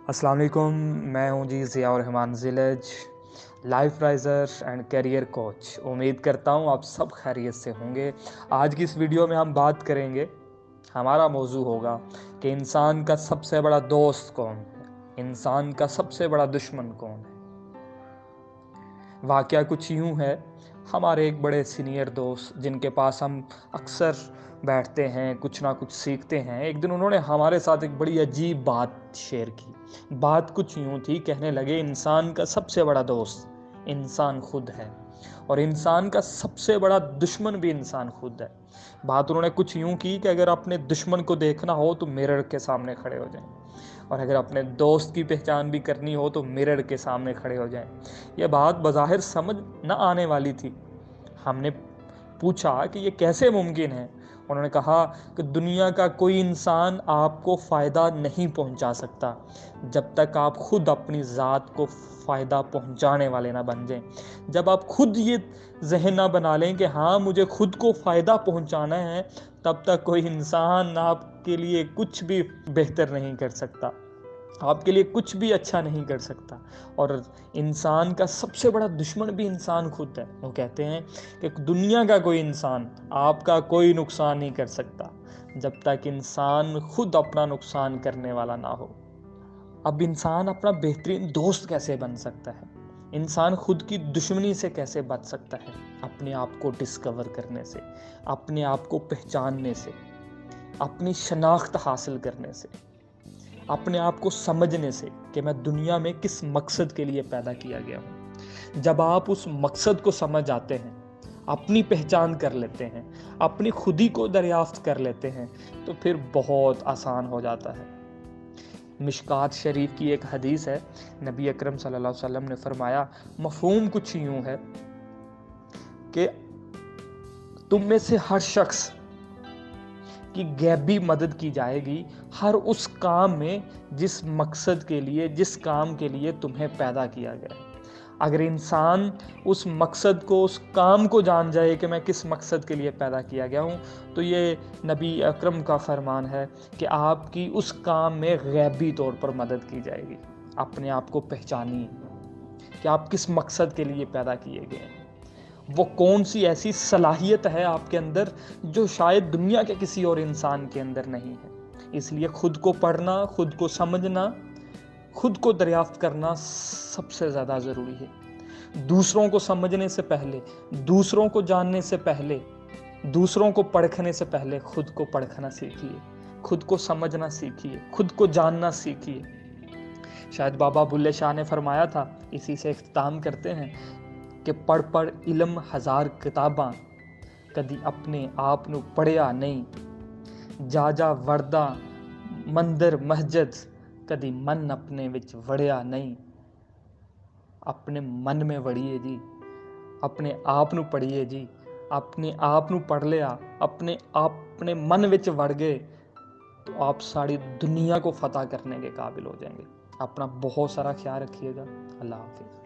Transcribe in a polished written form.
अस्सलाम वालेकुम। मैं हूं जी Ziaur Rahman Zilaj, life riser and career coach. उम्मीद करता हूं आप सब खैरियत से होंगे। आज की इस वीडियो में हम बात करेंगे, हमारा मौजू होगा कि इंसान का सबसे बड़ा दोस्त कौन है, इंसान का सबसे बड़ा दुश्मन कौन है। वाक़या कुछ यूँ है, हमारे एक बड़े सीनियर दोस्त जिनके पास हम अक्सर बैठते हैं, कुछ ना कुछ सीखते हैं, एक दिन उन्होंने हमारे साथ एक बड़ी अजीब बात शेयर की। बात कुछ यूँ थी, कहने लगे इंसान का सबसे बड़ा दोस्त इंसान खुद है और इंसान का सबसे बड़ा दुश्मन भी इंसान खुद है। बात उन्होंने कुछ यूँ की कि अगर अपने दुश्मन को देखना हो तो मिरर के सामने खड़े हो जाएँ और अगर अपने दोस्त की पहचान भी करनी हो तो मिरर के सामने खड़े हो जाएँ। यह बात बज़ाहिर समझ न आने वाली थी। हमने पूछा कि ये कैसे मुमकिन है? उन्होंने कहा कि दुनिया का कोई इंसान आपको फ़ायदा नहीं पहुंचा सकता, जब तक आप खुद अपनी ज़ात को फ़ायदा पहुंचाने वाले ना बन जाएँ। जब आप खुद ये ज़हन ना बना लें कि हाँ, मुझे खुद को फ़ायदा पहुंचाना है, तब तक कोई इंसान आपके लिए कुछ भी बेहतर नहीं कर सकता। आपके लिए कुछ भी अच्छा नहीं कर सकता और इंसान का सबसे बड़ा दुश्मन भी इंसान खुद है। वो कहते हैं कि दुनिया का कोई इंसान आपका कोई नुकसान नहीं कर सकता, जब तक इंसान खुद अपना नुकसान करने वाला ना हो। अब इंसान अपना बेहतरीन दोस्त कैसे बन सकता है? इंसान खुद की दुश्मनी से कैसे बच सकता है? अपने आप को डिस्कवर करने से, अपने आप को पहचानने से, अपनी शनाख्त हासिल करने से, अपने आप को समझने से कि मैं दुनिया में किस मकसद के लिए पैदा किया गया हूँ। जब आप उस मकसद को समझ आते हैं, अपनी पहचान कर लेते हैं, अपनी खुदी को दरियाफ्त कर लेते हैं, तो फिर बहुत आसान हो जाता है। मिशकात शरीफ की एक हदीस है, नबी अकरम सल्लल्लाहु अलैहि वसल्लम ने फरमाया, मफ़हूम कुछ यूँ है कि तुम में से हर शख्स की गैबी मदद की जाएगी हर उस काम में जिस मकसद के लिए, जिस काम के लिए तुम्हें पैदा किया गया है। अगर इंसान उस मकसद को, उस काम को जान जाए कि मैं किस मकसद के लिए पैदा किया गया हूँ, तो ये नबी अकरम का फरमान है कि आपकी उस काम में गैबी तौर पर मदद की जाएगी। अपने आप को पहचानिए कि आप किस मकसद के लिए पैदा किए गए हैं। वो कौन सी ऐसी सलाहियत है आपके अंदर जो शायद दुनिया के किसी और इंसान के अंदर नहीं है। इसलिए खुद को पढ़ना, खुद को समझना, खुद को दरियाफ्त करना सबसे ज़्यादा ज़रूरी है। दूसरों को समझने से पहले, दूसरों को जानने से पहले, दूसरों को परखने से पहले खुद को परखना सीखिए, खुद को समझना सीखिए, खुद को जानना सीखिए। शायद बाबा बुल्ले शाह ने फरमाया था, इसी से इख्तिताम करते हैं, कि पढ़ पढ़ इल्म हज़ार किताबां, कदी अपने आप नू पढ़िया नहीं। जा जा वरदा मंदिर मस्जिद, कदी मन अपने विच वड़िया नहीं। अपने मन में वड़िए जी, अपने आप नू पढ़िए जी। अपने आप नू पढ़ लिया, अपने मन विच वड़ गए, तो आप सारी दुनिया को फतह करने के काबिल हो जाएंगे। अपना बहुत सारा ख्याल रखिएगा। अल्लाह हाफिज़।